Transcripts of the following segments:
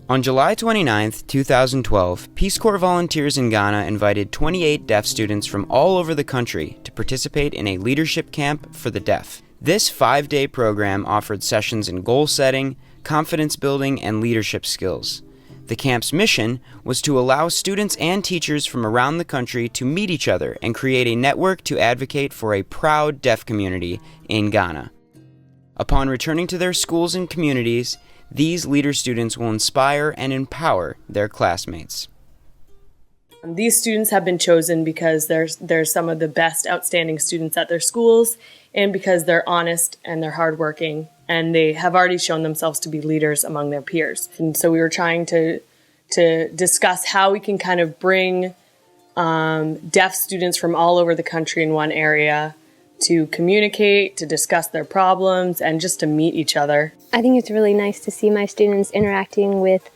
On July 29, 2012, Peace Corps volunteers in Ghana invited 28 deaf students from all over the country to participate in a leadership camp for the deaf. This 5-day program offered sessions in goal setting, confidence building, and leadership skills. The camp's mission was to allow students and teachers from around the country to meet each other and create a network to advocate for a proud deaf community in Ghana. Upon returning to their schools and communities, these leader students will inspire and empower their classmates. These students have been chosen because they're some of the best outstanding students at their schools and because they're honest and they're hardworking and they have already shown themselves to be leaders among their peers. And so we were trying to discuss how we can kind of bring deaf students from all over the country in one area to communicate, to discuss their problems, and just to meet each other. I think it's really nice to see my students interacting with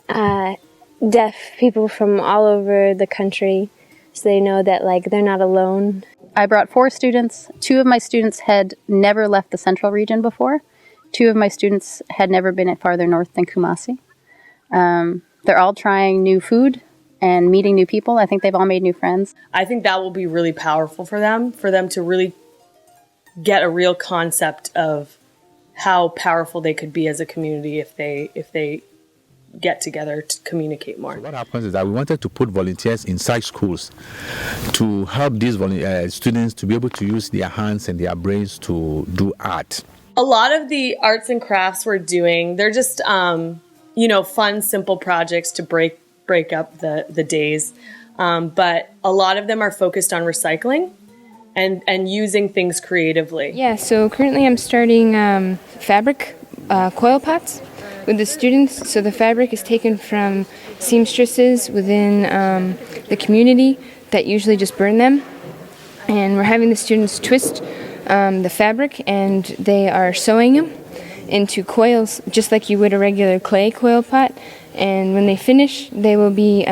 deaf people from all over the country, so they know that they're not alone. I brought 4 students. 2 of my students had never left the central region before. 2 of my students had never been farther north than Kumasi. They're all trying new food and meeting new people. I think they've all made new friends. I think that will be really powerful for them to really get a real concept of how powerful they could be as a community if they get together to communicate more. So what happens is that we wanted to put volunteers inside schools to help these students to be able to use their hands and their brains to do art. A lot of the arts and crafts we're doing, they're just fun, simple projects to break up the days. But a lot of them are focused on recycling and using things creatively. Yeah, so currently I'm starting fabric coil pots with the students. So the fabric is taken from seamstresses within the community that usually just burn them. And we're having the students twist the fabric and they are sewing them into coils just like you would a regular clay coil pot. And when they finish, they will be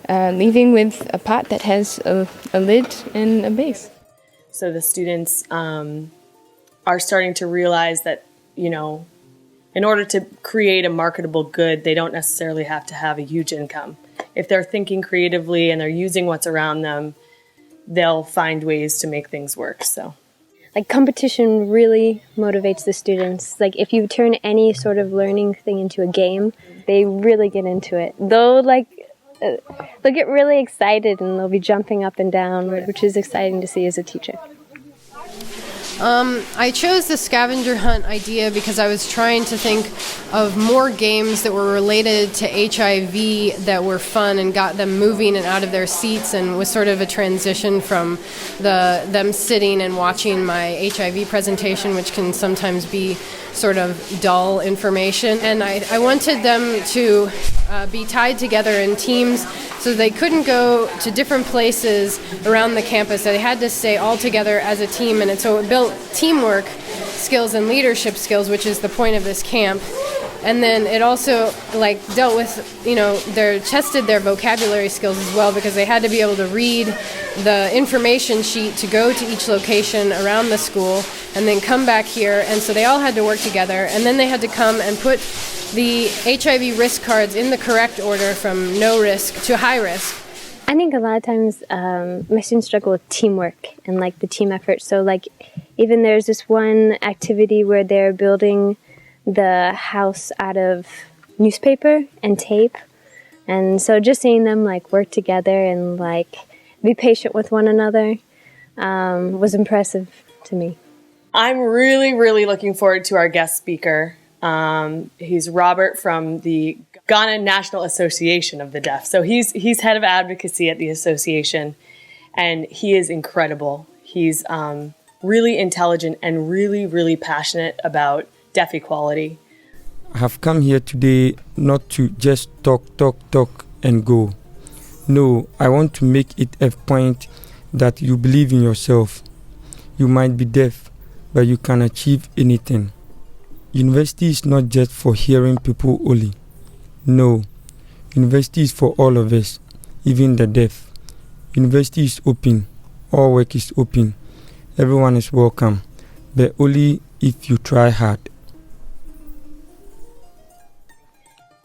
leaving with a pot that has a lid and a base. So the students are starting to realize that, in order to create a marketable good, they don't necessarily have to have a huge income. If they're thinking creatively and they're using what's around them, they'll find ways to make things work. So, competition really motivates the students. If you turn any sort of learning thing into a game, they really get into it. They'll get really excited and they'll be jumping up and down, which is exciting to see as a teacher. I chose the scavenger hunt idea because I was trying to think of more games that were related to HIV that were fun and got them moving and out of their seats, and was sort of a transition from them sitting and watching my HIV presentation, which can sometimes be sort of dull information. And I wanted them to be tied together in teams so they couldn't go to different places around the campus. They had to stay all together as a team, and so it built teamwork skills and leadership skills, which is the point of this camp. And then it also dealt with, tested their vocabulary skills as well, because they had to be able to read the information sheet to go to each location around the school and then come back here. And so they all had to work together, and then they had to come and put the HIV risk cards in the correct order from no risk to high risk. I think a lot of times my students struggle with teamwork and the team effort. So even there's this one activity where they're building the house out of newspaper and tape. And so just seeing them work together and be patient with one another was impressive to me. I'm really, really looking forward to our guest speaker. He's Robert from the Ghana National Association of the Deaf. So he's head of advocacy at the association, and he is incredible. He's really intelligent and really, really passionate about deaf equality. I have come here today not to just talk and go. No, I want to make it a point that you believe in yourself. You might be deaf, but you can achieve anything. University is not just for hearing people only. No, university is for all of us, even the deaf. University is open, all work is open, everyone is welcome, but only if you try hard.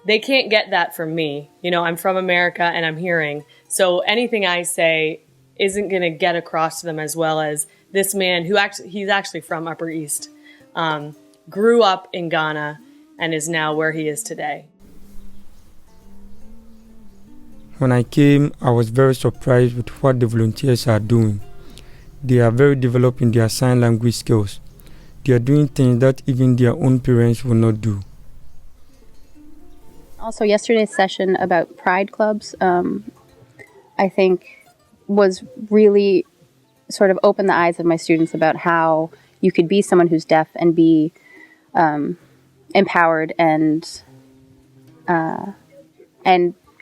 they can't get that from me. You know, I'm from America and I'm hearing. So anything I say isn't going to get across to them as well as this man who he's actually from Upper East, grew up in Ghana and is now where he is today. When I came, I was very surprised with what the volunteers are doing. They are very developed in their sign language skills. They are doing things that even their own parents will not do. Also, yesterday's session about pride clubs, I think, was really sort of opened the eyes of my students about how you could be someone who's deaf and be empowered and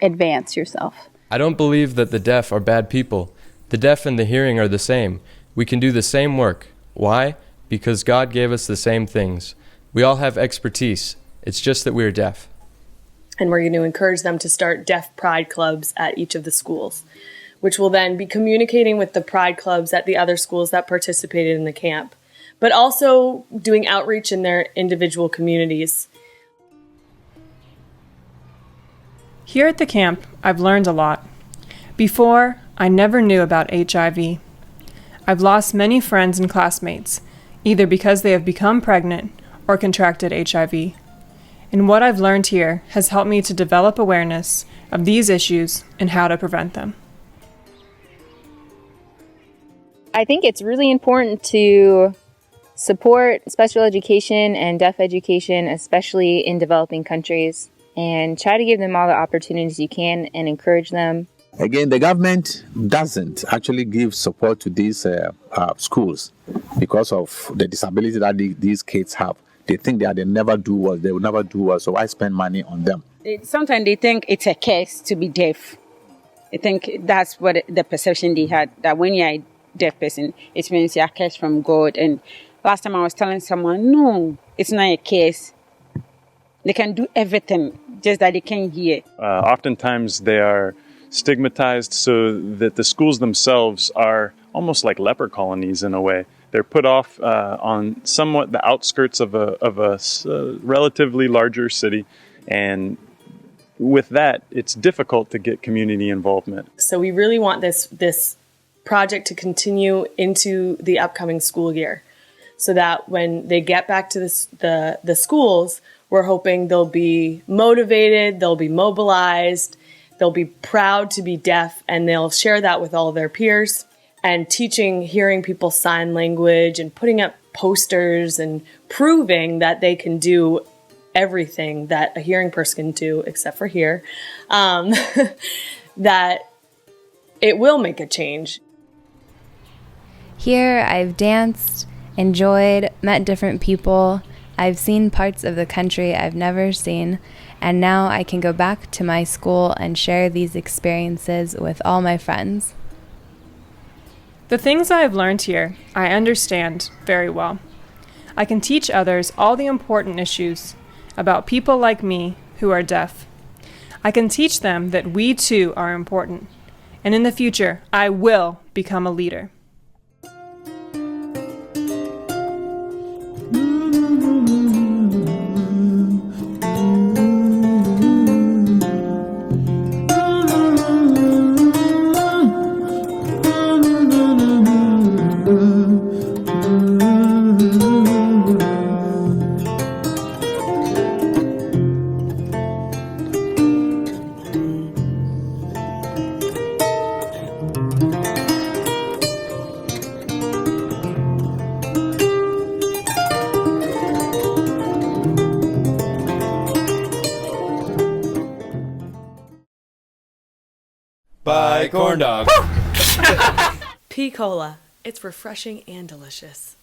advance yourself. I don't believe that the deaf are bad people. The deaf and the hearing are the same. We can do the same work. Why? Because God gave us the same things. We all have expertise. It's just that we're deaf. And we're going to encourage them to start deaf pride clubs at each of the schools, which will then be communicating with the pride clubs at the other schools that participated in the camp, but also doing outreach in their individual communities. Here at the camp, I've learned a lot. Before, I never knew about HIV. I've lost many friends and classmates, either because they have become pregnant or contracted HIV. And what I've learned here has helped me to develop awareness of these issues and how to prevent them. I think it's really important to support special education and deaf education, especially in developing countries, and try to give them all the opportunities you can and encourage them. Again, the government doesn't actually give support to these schools because of the disability that these kids have. They think that they will never do well, so why spend money on them? Sometimes they think it's a curse to be deaf. I think that's what the perception they had, that when you're a deaf person, it means you're cursed from God. And last time I was telling someone, no, it's not a curse. They can do everything, just that they can't hear. Oftentimes they are stigmatized so that the schools themselves are almost like leper colonies in a way. They're put off on somewhat the outskirts of a relatively larger city, and with that, it's difficult to get community involvement. So we really want this project to continue into the upcoming school year, so that when they get back to the schools, we're hoping they'll be motivated, they'll be mobilized, they'll be proud to be deaf, and they'll share that with all their peers. And teaching hearing people sign language and putting up posters and proving that they can do everything that a hearing person can do, except for hear, that it will make a change. Here I've danced, enjoyed, met different people. I've seen parts of the country I've never seen, and now I can go back to my school and share these experiences with all my friends. The things I have learned here, I understand very well. I can teach others all the important issues about people like me who are deaf. I can teach them that we too are important, and in the future, I will become a leader. Bye, corn dog. P. Cola. It's refreshing and delicious.